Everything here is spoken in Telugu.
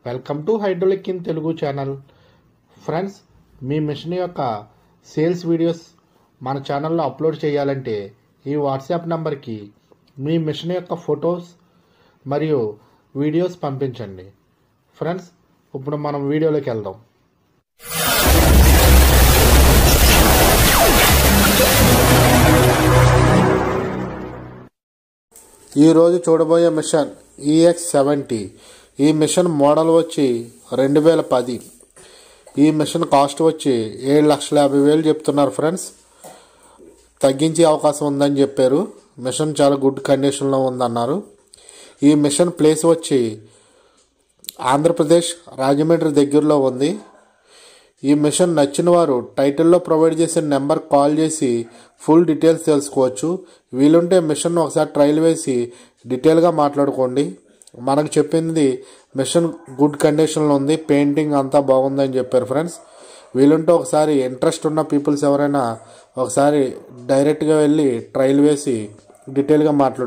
Welcome to hydraulic in Telugu channel. Friends, మీ మిషన్ యొక్క సేల్స్ వీడియోస్ మన ఛానల్లో అప్లోడ్ చేయాలంటే ఈ వాట్సాప్ నంబర్కి మీ మిషన్ యొక్క ఫొటోస్ మరియు వీడియోస్ పంపించండి. ఫ్రెండ్స్, ఇప్పుడు మనం వీడియోలోకి వెళ్దాం. ఈరోజు చూడబోయే మిషన్ EX70. ఈ మిషన్ మోడల్ వచ్చి 2010. ఈ మిషన్ కాస్ట్ వచ్చి 7,50,000 చెప్తున్నారు ఫ్రెండ్స్. తగ్గించే అవకాశం ఉందని చెప్పారు. మిషన్ చాలా గుడ్ కండిషన్లో ఉందన్నారు. ఈ మిషన్ ప్లేస్ వచ్చి ఆంధ్రప్రదేశ్ రాజమండ్రి దగ్గరలో ఉంది. ఈ మిషన్ నచ్చిన వారు టైటిల్లో ప్రొవైడ్ చేసిన నెంబర్ కాల్ చేసి ఫుల్ డీటెయిల్స్ తెలుసుకోవచ్చు. వీలుంటే మిషన్ ఒకసారి ట్రయల్ వేసి డీటెయిల్గా మాట్లాడుకోండి. మనకు చెప్పింది మిషన్ గుడ్ కండిషన్లో ఉంది, పెయింటింగ్ అంతా బాగుందని చెప్పారు ఫ్రెండ్స్. వీలుంటే ఒకసారి ఇంట్రెస్ట్ ఉన్న పీపుల్స్ ఎవరైనా ఒకసారి డైరెక్ట్గా వెళ్ళి ట్రయల్ వేసి డీటెయిల్గా మాట్లాడు.